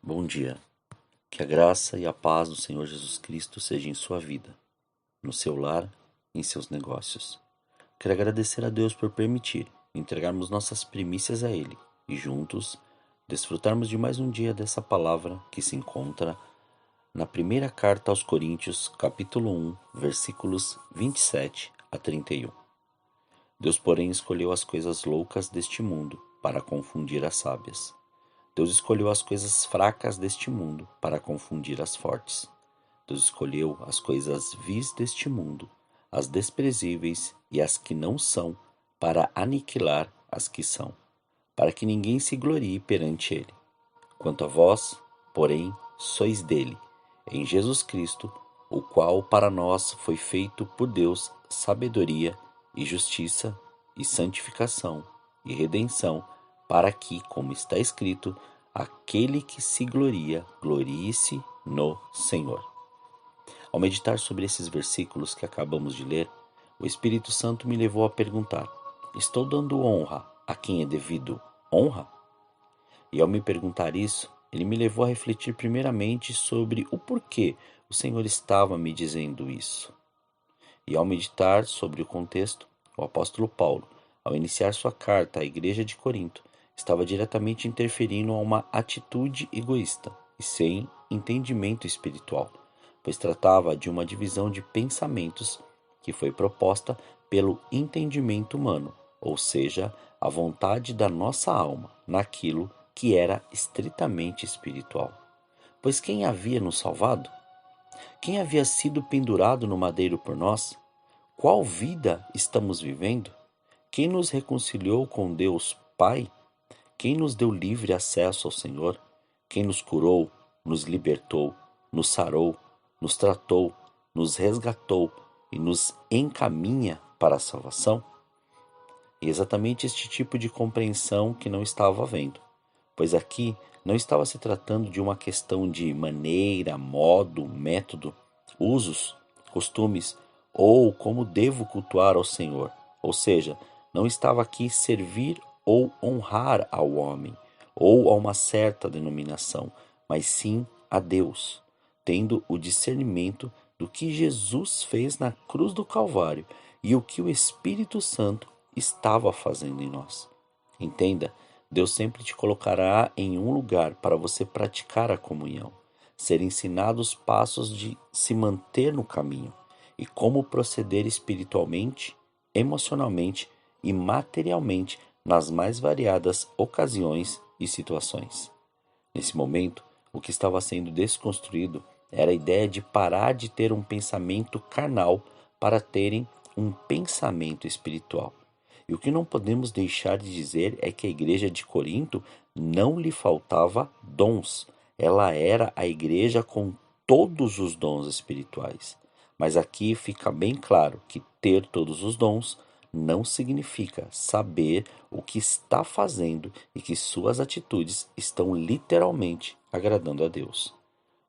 Bom dia. Que a graça e a paz do Senhor Jesus Cristo seja em sua vida, no seu lar e em seus negócios. Quero agradecer a Deus por permitir entregarmos nossas primícias a Ele e juntos desfrutarmos de mais um dia dessa palavra que se encontra na primeira carta aos Coríntios, capítulo 1, versículos 27 a 31. Deus, porém, escolheu as coisas loucas deste mundo para confundir as sábias. Deus escolheu as coisas fracas deste mundo para confundir as fortes. Deus escolheu as coisas vis deste mundo, as desprezíveis e as que não são, para aniquilar as que são, para que ninguém se glorie perante ele. Quanto a vós, porém, sois dele, em Jesus Cristo, o qual para nós foi feito por Deus sabedoria e justiça e santificação e redenção, para que, como está escrito, aquele que se gloria, glorie-se no Senhor. Ao meditar sobre esses versículos que acabamos de ler, o Espírito Santo me levou a perguntar: estou dando honra a quem é devido honra? E ao me perguntar isso, ele me levou a refletir primeiramente sobre o porquê o Senhor estava me dizendo isso. E ao meditar sobre o contexto, o apóstolo Paulo, ao iniciar sua carta à igreja de Corinto, estava diretamente interferindo a uma atitude egoísta e sem entendimento espiritual, pois tratava de uma divisão de pensamentos que foi proposta pelo entendimento humano, ou seja, a vontade da nossa alma naquilo que era estritamente espiritual. Pois quem havia nos salvado? Quem havia sido pendurado no madeiro por nós? Qual vida estamos vivendo? Quem nos reconciliou com Deus Pai? Quem nos deu livre acesso ao Senhor? Quem nos curou, nos libertou, nos sarou, nos tratou, nos resgatou e nos encaminha para a salvação? E exatamente este tipo de compreensão que não estava havendo, pois aqui não estava se tratando de uma questão de maneira, modo, método, usos, costumes ou como devo cultuar ao Senhor. Ou seja, não estava aqui servir ou honrar ao homem ou a uma certa denominação, mas sim a Deus, tendo o discernimento do que Jesus fez na cruz do Calvário e o que o Espírito Santo estava fazendo em nós. Entenda, Deus sempre te colocará em um lugar para você praticar a comunhão, ser ensinado os passos de se manter no caminho e como proceder espiritualmente, emocionalmente e materialmente nas mais variadas ocasiões e situações. Nesse momento, o que estava sendo desconstruído era a ideia de parar de ter um pensamento carnal para terem um pensamento espiritual. E o que não podemos deixar de dizer é que a igreja de Corinto não lhe faltava dons. Ela era a igreja com todos os dons espirituais. Mas aqui fica bem claro que ter todos os dons não significa saber o que está fazendo e que suas atitudes estão literalmente agradando a Deus.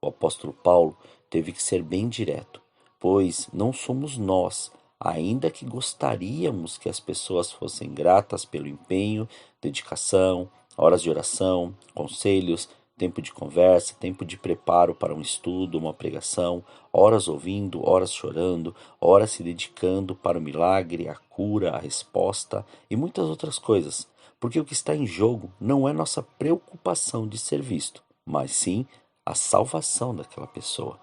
O apóstolo Paulo teve que ser bem direto, pois não somos nós, ainda que gostaríamos que as pessoas fossem gratas pelo empenho, dedicação, horas de oração, conselhos, tempo de conversa, tempo de preparo para um estudo, uma pregação, horas ouvindo, horas chorando, horas se dedicando para o milagre, a cura, a resposta e muitas outras coisas, porque o que está em jogo não é nossa preocupação de ser visto, mas sim a salvação daquela pessoa.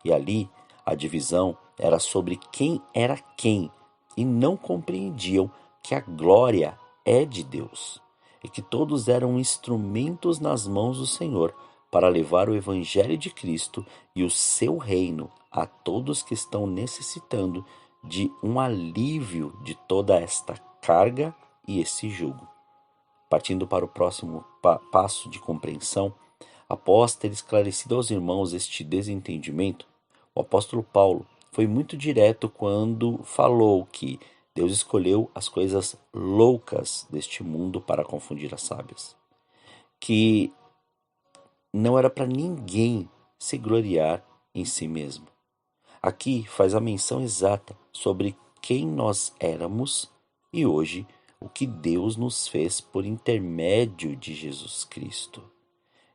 E ali a divisão era sobre quem era quem e não compreendiam que a glória é de Deus e que todos eram instrumentos nas mãos do Senhor para levar o Evangelho de Cristo e o seu reino a todos que estão necessitando de um alívio de toda esta carga e esse jugo. Partindo para o próximo passo de compreensão, após ter esclarecido aos irmãos este desentendimento, o apóstolo Paulo foi muito direto quando falou que Deus escolheu as coisas loucas deste mundo para confundir as sábias, que não era para ninguém se gloriar em si mesmo. Aqui faz a menção exata sobre quem nós éramos e hoje o que Deus nos fez por intermédio de Jesus Cristo.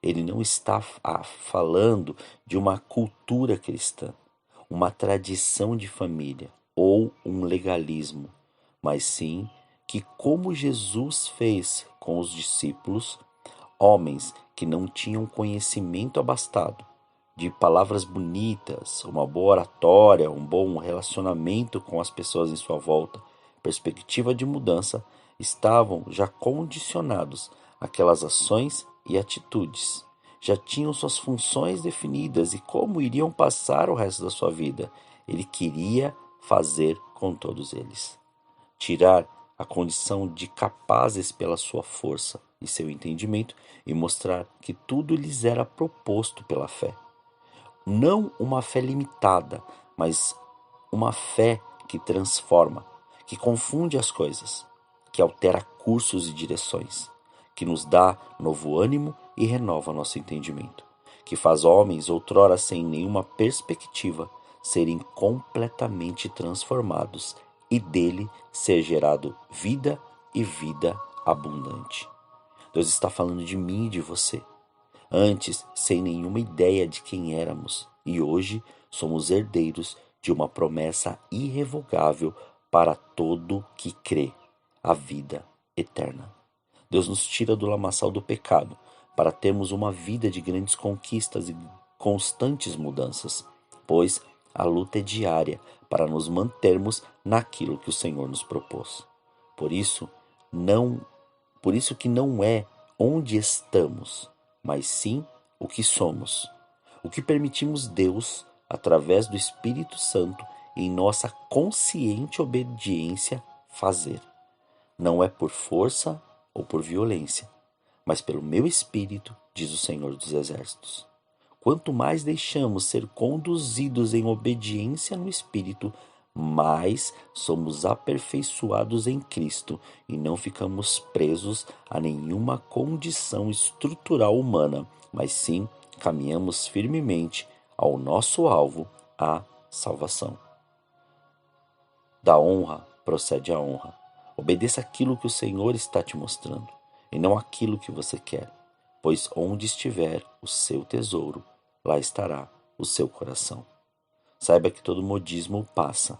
Ele não está falando de uma cultura cristã, uma tradição de família ou um legalismo, mas sim que, como Jesus fez com os discípulos, homens que não tinham conhecimento abastado de palavras bonitas, uma boa oratória, um bom relacionamento com as pessoas em sua volta, perspectiva de mudança, estavam já condicionados àquelas ações e atitudes. Já tinham suas funções definidas e como iriam passar o resto da sua vida. Ele queria fazer com todos eles. Tirar a condição de capazes pela sua força e seu entendimento e mostrar que tudo lhes era proposto pela fé. Não uma fé limitada, mas uma fé que transforma, que confunde as coisas, que altera cursos e direções, que nos dá novo ânimo e renova nosso entendimento, que faz homens outrora sem nenhuma perspectiva serem completamente transformados e dele ser gerado vida e vida abundante. Deus está falando de mim e de você. Antes, sem nenhuma ideia de quem éramos, e hoje somos herdeiros de uma promessa irrevogável para todo que crê, a vida eterna. Deus nos tira do lamaçal do pecado para termos uma vida de grandes conquistas e constantes mudanças, pois a luta é diária para nos mantermos naquilo que o Senhor nos propôs. Por isso, não, por isso que não é onde estamos, mas sim o que somos, o que permitimos Deus, através do Espírito Santo, em nossa consciente obediência, fazer. Não é por força ou por violência, mas pelo meu Espírito, diz o Senhor dos Exércitos. Quanto mais deixamos ser conduzidos em obediência no Espírito, mais somos aperfeiçoados em Cristo e não ficamos presos a nenhuma condição estrutural humana, mas sim caminhamos firmemente ao nosso alvo, a salvação. Da honra procede a honra. Obedeça aquilo que o Senhor está te mostrando, e não aquilo que você quer, pois onde estiver o seu tesouro, lá estará o seu coração. Saiba que todo modismo passa,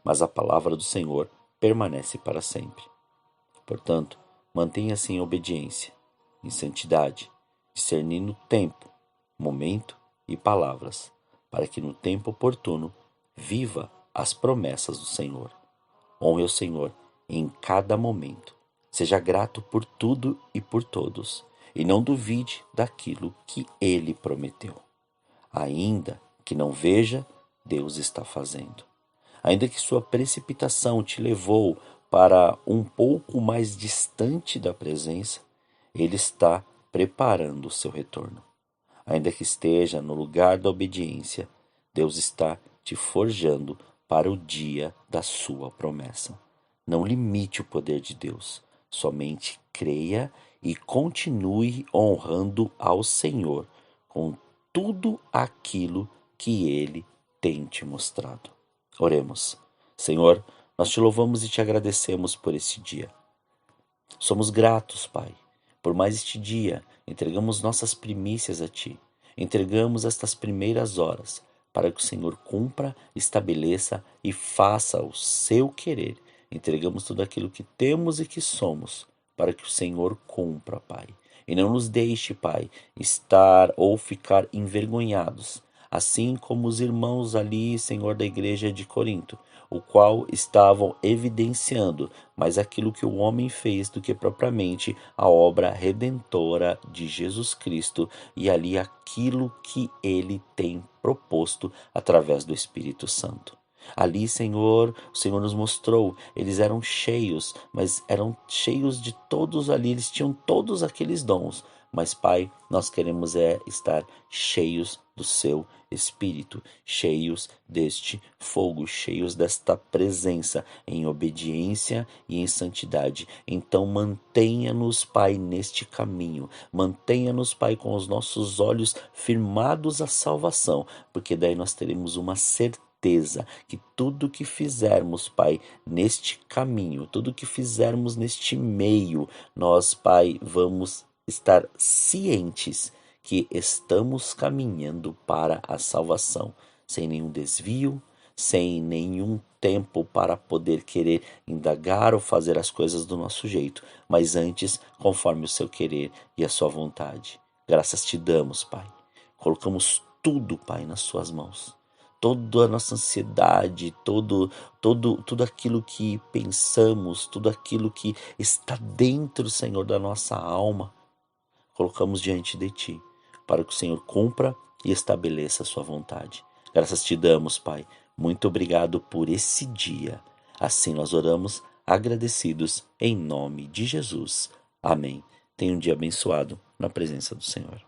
mas a palavra do Senhor permanece para sempre. Portanto, mantenha-se em obediência, em santidade, discernindo tempo, momento e palavras, para que no tempo oportuno viva as promessas do Senhor. Honre o Senhor em cada momento. Seja grato por tudo e por todos, e não duvide daquilo que Ele prometeu. Ainda que não veja, Deus está fazendo. Ainda que sua precipitação te levou para um pouco mais distante da presença, Ele está preparando o seu retorno. Ainda que esteja no lugar da obediência, Deus está te forjando para o dia da sua promessa. Não limite o poder de Deus, somente creia e continue honrando ao Senhor com tudo aquilo que Ele tem te mostrado. Oremos. Senhor, nós te louvamos e te agradecemos por esse dia. Somos gratos, Pai, por mais este dia. Entregamos nossas primícias a Ti. Entregamos estas primeiras horas para que o Senhor cumpra, estabeleça e faça o seu querer. Entregamos tudo aquilo que temos e que somos para que o Senhor cumpra, Pai. E não nos deixe, Pai, estar ou ficar envergonhados, assim como os irmãos ali, Senhor, da igreja de Corinto, o qual estavam evidenciando mais aquilo que o homem fez do que propriamente a obra redentora de Jesus Cristo e ali aquilo que ele tem proposto através do Espírito Santo. Ali, Senhor, o Senhor nos mostrou, eles eram cheios, mas eram cheios de todos ali, eles tinham todos aqueles dons. Mas, Pai, nós queremos estar cheios do Seu Espírito, cheios deste fogo, cheios desta presença, em obediência e em santidade. Então, mantenha-nos, Pai, neste caminho. Mantenha-nos, Pai, com os nossos olhos firmados à salvação, porque daí nós teremos uma certeza que tudo que fizermos, Pai, neste caminho, tudo que fizermos neste meio, nós, Pai, vamos estar cientes que estamos caminhando para a salvação, sem nenhum desvio, sem nenhum tempo para poder querer indagar ou fazer as coisas do nosso jeito, mas antes conforme o seu querer e a sua vontade. Graças te damos, Pai. Colocamos tudo, Pai, nas suas mãos. Toda a nossa ansiedade, tudo aquilo que pensamos, tudo aquilo que está dentro, Senhor, da nossa alma, colocamos diante de Ti, para que o Senhor cumpra e estabeleça a sua vontade. Graças te damos, Pai. Muito obrigado por esse dia. Assim nós oramos, agradecidos, em nome de Jesus. Amém. Tenha um dia abençoado na presença do Senhor.